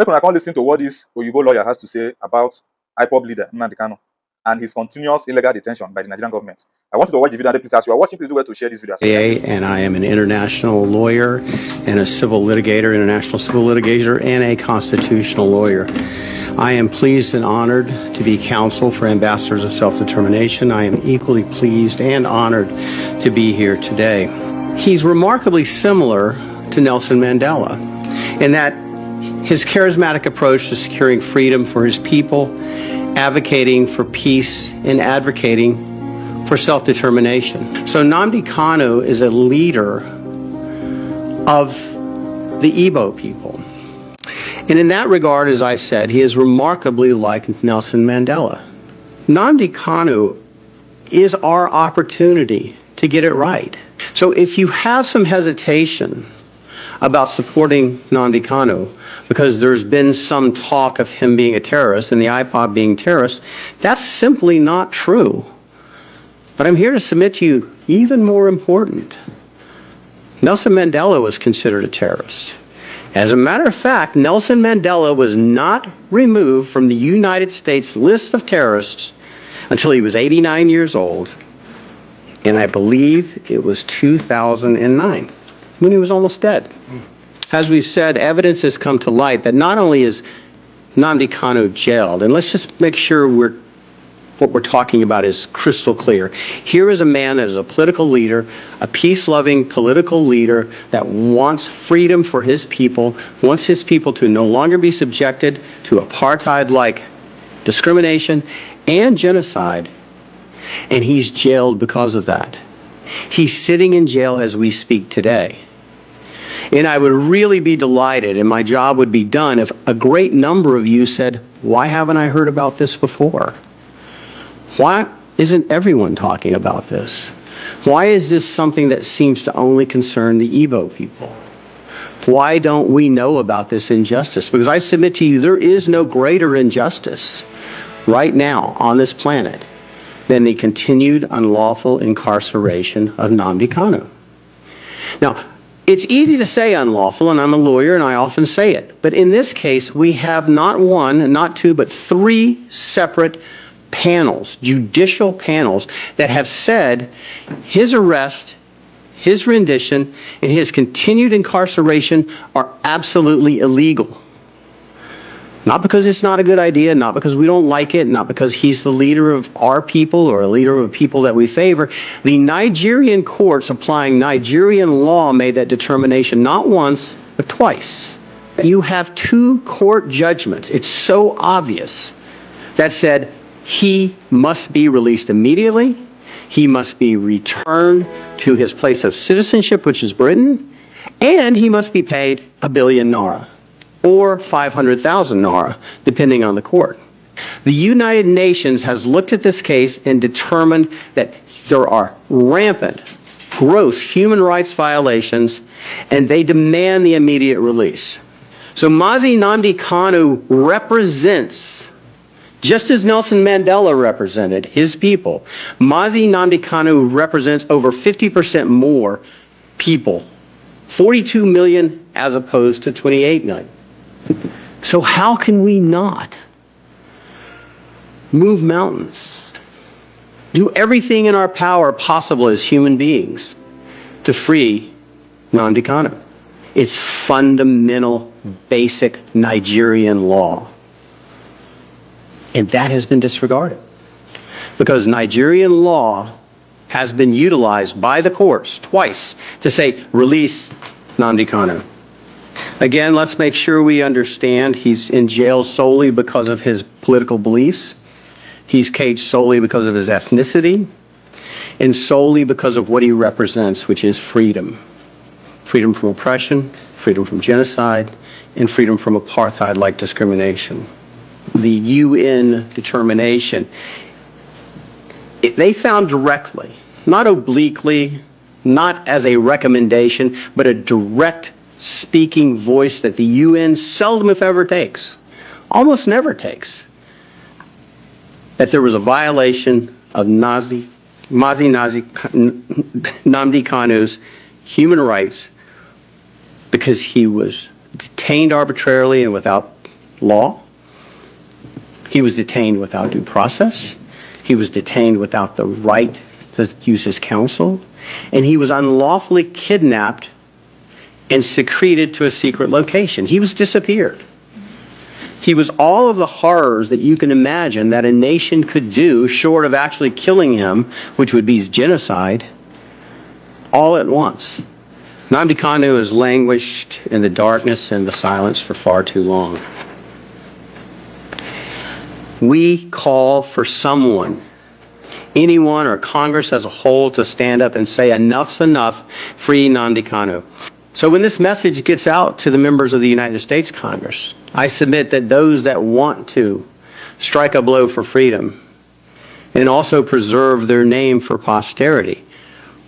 Make una come listen to what this Oyibo lawyer has to say about Ipob leader Nnamdi Kanu and his continuous illegal detention by the Nigerian government. I want you to watch the video, and please, as you are watching, please do well to share this video. And I am an international lawyer and a civil litigator, international civil litigator, and a constitutional lawyer. I am pleased and honored to be counsel for ambassadors of self-determination. I am equally pleased and honored to be here today. He's remarkably similar to Nelson Mandela in that his charismatic approach to securing freedom for his people, advocating for peace, and advocating for self-determination. So Nnamdi Kanu is a leader of the Ipob people. And in that regard, as I said, he is remarkably like Nelson Mandela. Nnamdi Kanu is our opportunity to get it right. So if you have some hesitation about supporting Nnamdi Kanu because there's been some talk of him being a terrorist and the Ipob being terrorists, that's simply not true. But I'm here to submit to you, even more important, Nelson Mandela was considered a terrorist. As a matter of fact, Nelson Mandela was not removed from the United States list of terrorists until he was 89 years old, and I believe it was 2009, when he was almost dead. As we've said, evidence has come to light that not only is Nnamdi Kanu jailed, and let's just make sure what we're talking about is crystal clear. Here is a man that is a political leader, a peace-loving political leader that wants freedom for his people, wants his people to no longer be subjected to apartheid-like discrimination and genocide, and he's jailed because of that. He's sitting in jail as we speak today. And I would really be delighted, and my job would be done, if a great number of you said, why haven't I heard about this before? Why isn't everyone talking about this? Why is this something that seems to only concern the Ipob people? Why don't we know about this injustice? Because I submit to you, there is no greater injustice right now on this planet than the continued unlawful incarceration of Nnamdi Kanu. Now, it's easy to say unlawful, and I'm a lawyer and I often say it. But in this case, we have not one, not two, but three separate panels, judicial panels, that have said his arrest, his rendition, and his continued incarceration are absolutely illegal. Not because it's not a good idea, not because we don't like it, not because he's the leader of our people or a leader of people that we favor. The Nigerian courts applying Nigerian law made that determination not once, but twice. You have two court judgments, it's so obvious, that said he must be released immediately, he must be returned to his place of citizenship, which is Britain, and he must be paid 1 billion naira. Or 500,000 naira, depending on the court. The United Nations has looked at this case and determined that there are rampant, gross human rights violations, and they demand the immediate release. So Mazi Nnamdi Kanu represents, just as Nelson Mandela represented his people, Mazi Nnamdi Kanu represents over 50% more people, 42 million as opposed to 28 million. So how can we not move mountains, do everything in our power possible as human beings to free Nnamdi Kanu? It's fundamental, basic Nigerian law. And that has been disregarded because Nigerian law has been utilized by the courts twice to say, release Nnamdi Kanu. Again, let's make sure we understand he's in jail solely because of his political beliefs. He's caged solely because of his ethnicity and solely because of what he represents, which is freedom. Freedom from oppression, freedom from genocide, and freedom from apartheid-like discrimination. The UN determination, they found directly, not obliquely, not as a recommendation, but a direct speaking voice that the UN seldom, if ever, takes, almost never takes, that there was a violation of Nnamdi Kanu's human rights because he was detained arbitrarily and without law. He was detained without due process. He was detained without the right to use his counsel. And he was unlawfully kidnapped and secreted to a secret location. He was disappeared. He was all of the horrors that you can imagine that a nation could do short of actually killing him, which would be genocide, all at once. Nnamdi Kanu has languished in the darkness and the silence for far too long. We call for someone, anyone or Congress as a whole, to stand up and say enough's enough, free Nnamdi Kanu. So when this message gets out to the members of the United States Congress, I submit that those that want to strike a blow for freedom and also preserve their name for posterity,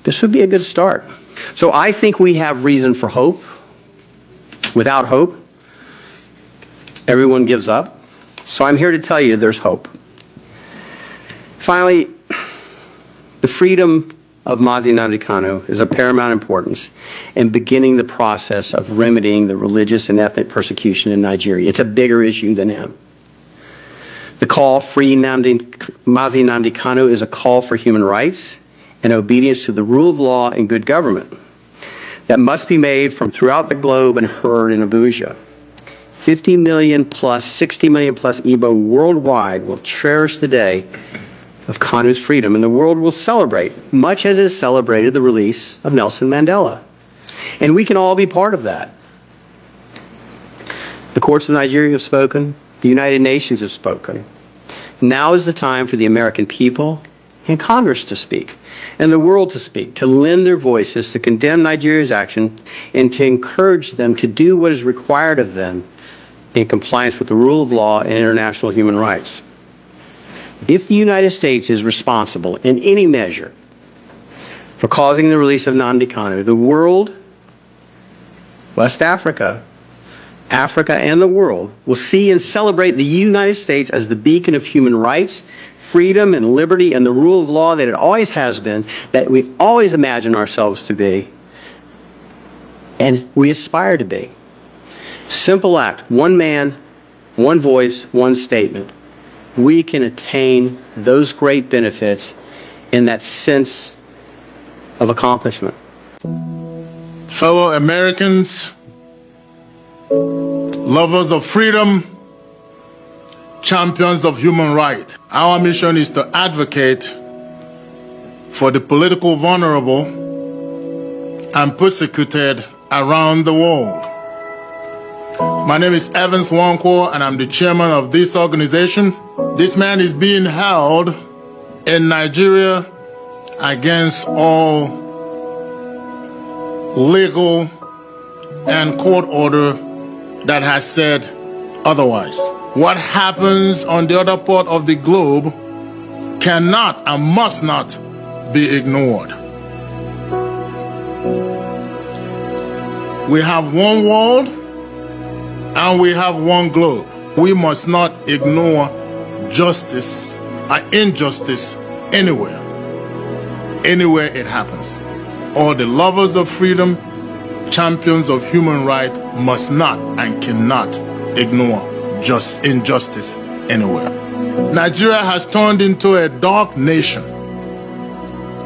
this would be a good start. So I think we have reason for hope. Without hope, everyone gives up. So I'm here to tell you there's hope. Finally, the freedom of Nnamdi Kanu is of paramount importance in beginning the process of remedying the religious and ethnic persecution in Nigeria. It's a bigger issue than him. The call, Free Nnamdi Kanu, is a call for human rights and obedience to the rule of law and good government that must be made from throughout the globe and heard in Abuja. 50 million plus, 60 million plus Igbo worldwide will cherish the day of Kanu's freedom, and the world will celebrate, much as it celebrated the release of Nelson Mandela. And we can all be part of that. The courts of Nigeria have spoken. The United Nations have spoken. Now is the time for the American people and Congress to speak, and the world to speak, to lend their voices to condemn Nigeria's action and to encourage them to do what is required of them in compliance with the rule of law and international human rights. If the United States is responsible in any measure for causing the release of Nnamdi Kanu, the world, West Africa, Africa, and the world will see and celebrate the United States as the beacon of human rights, freedom, and liberty, and the rule of law that it always has been, that we always imagine ourselves to be, and we aspire to be. Simple act, one man, one voice, one statement. We can attain those great benefits in that sense of accomplishment. Fellow Americans, lovers of freedom, champions of human rights, our mission is to advocate for the political vulnerable and persecuted around the world. My name is Evans Nwankwo, and I'm the chairman of this organization. This man is being held in Nigeria against all legal and court order that has said otherwise. What happens on the other part of the globe cannot and must not be ignored. We have one world and we have one globe. We must not ignore justice or injustice anywhere it happens. All the lovers of freedom, champions of human rights must not and cannot ignore injustice anywhere. Nigeria has turned into a dark nation.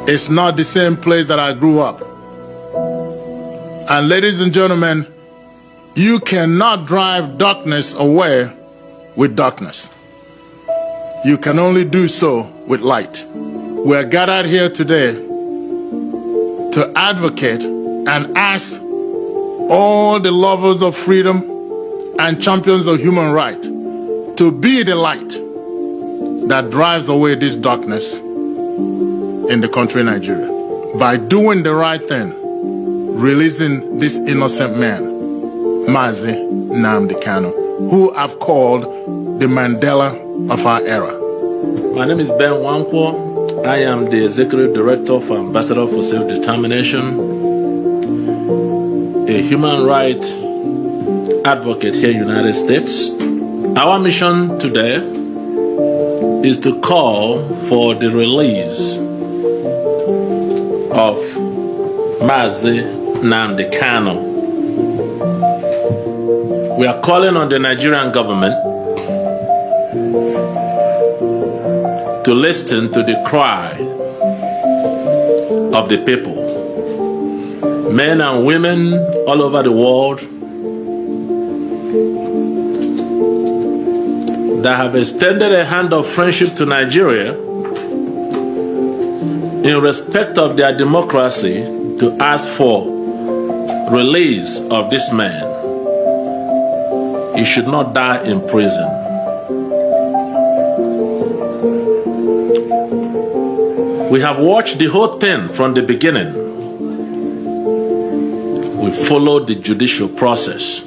It's not the same place that I grew up. And ladies and gentlemen, you cannot drive darkness away with darkness. You can only do so with light. We are gathered here today to advocate and ask all the lovers of freedom and champions of human rights to be the light that drives away this darkness in the country Nigeria by doing the right thing, releasing this innocent man, Mazi Nnamdi Kanu, who I've called the Mandela of our era. My name is Ben Nwankwo. I am the Executive Director for Ambassador for Self-Determination, a human rights advocate here in the United States. Our mission today is to call for the release of Mazi Nnamdi Kanu. We are calling on the Nigerian government to listen to the cry of the people, men and women all over the world that have extended a hand of friendship to Nigeria in respect of their democracy to ask for release of this man. He should not die in prison. We have watched the whole thing from the beginning. We followed the judicial process.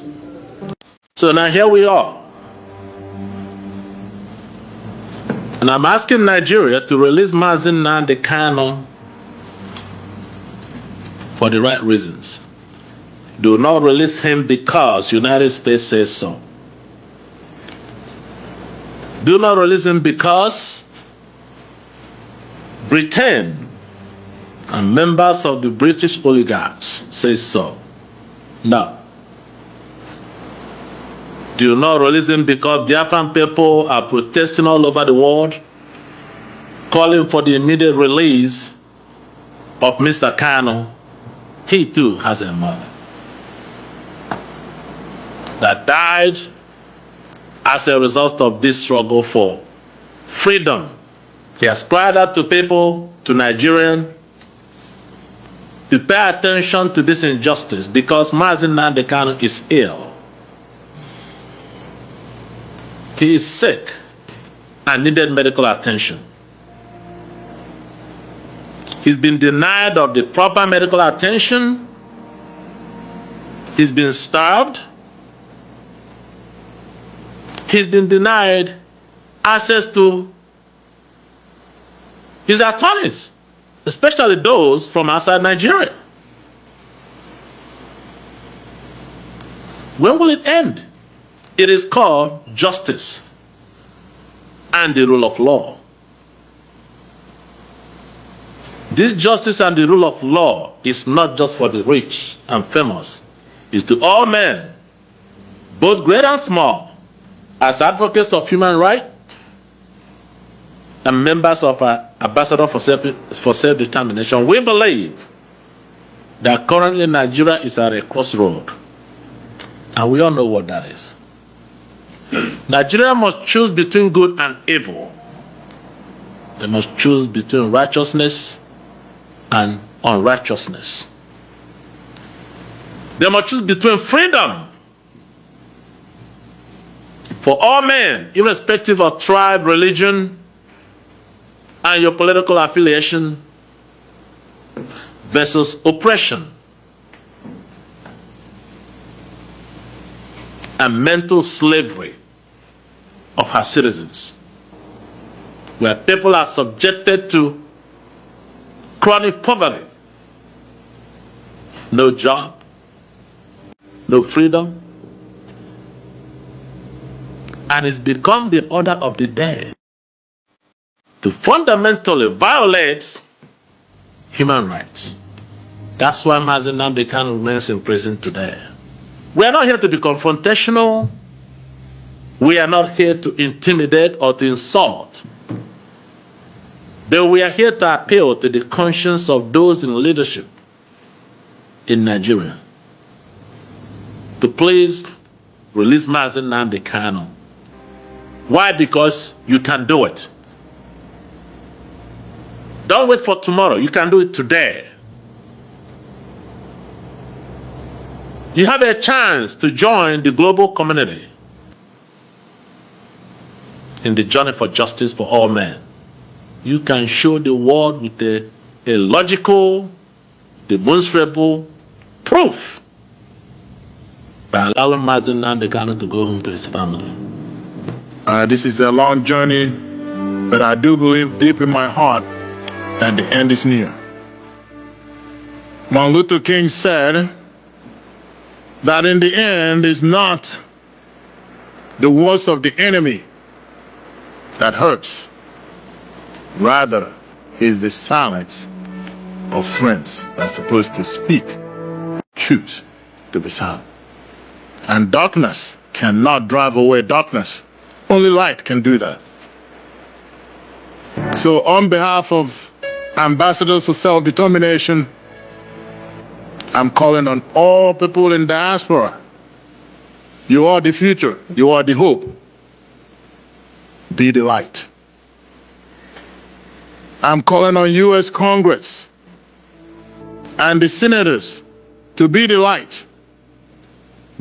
So now here we are. And I'm asking Nigeria to release Nnamdi Kanu for the right reasons. Do not release him because United States says so. Do not release him because Britain and members of the British oligarchs say so. No. Do not release him because Biafran people are protesting all over the world, calling for the immediate release of Mr. Kanu. He too has a mother that died as a result of this struggle for freedom. He has cried out to people, to Nigerians, to pay attention to this injustice because Nnamdi Kanu is ill. He is sick and needed medical attention. He's been denied of the proper medical attention. He's been starved. He's been denied access to his attorneys, especially those from outside Nigeria. When will it end? It is called justice and the rule of law. This justice and the rule of law is not just for the rich and famous. It's to all men, both great and small, as advocates of human rights and members of our Ambassador for Self-Determination. We believe that currently Nigeria is at a crossroad, and we all know what that is. Nigeria must choose between good and evil. They must choose between righteousness and unrighteousness. They must choose between freedom for all men, irrespective of tribe, religion, and your political affiliation, versus oppression and mental slavery of her citizens, where people are subjected to chronic poverty, no job, no freedom, and it's become the order of the day to fundamentally violate human rights. That's why Nnamdi Kanu remains in prison today. We are not here to be confrontational. We are not here to intimidate or to insult. But we are here to appeal to the conscience of those in leadership in Nigeria to please release Nnamdi Kanu. Why? Because you can do it. Don't wait for tomorrow. You can do it today. You have a chance to join the global community in the journey for justice for all men. You can show the world with a logical, demonstrable proof by allowing Nnamdi Kanu to go home to his family. This is a long journey, but I do believe deep in my heart that the end is near. Martin Luther King said that in the end is not the words of the enemy that hurts. Rather, is the silence of friends that's supposed to speak truth to be silent. And darkness cannot drive away darkness. Only light can do that. So on behalf of Ambassadors for Self-Determination, I'm calling on all people in diaspora. You are the future. You are the hope. Be the light. I'm calling on U.S. Congress and the senators to be the light.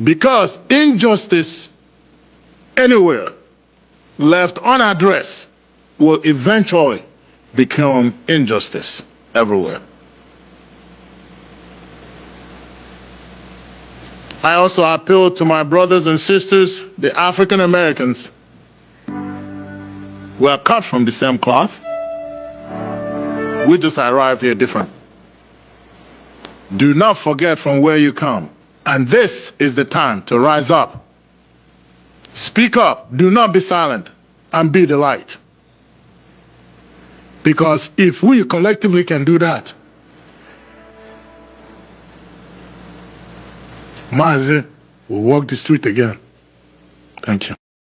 Because injustice anywhere left unaddressed will eventually become injustice everywhere. I also appeal to my brothers and sisters, the African Americans. We are cut from the same cloth. We just arrived here different. Do not forget from where you come. And this is the time to rise up. Speak up, do not be silent, and be the light. Because if we collectively can do that, Mazi will walk the street again. Thank you.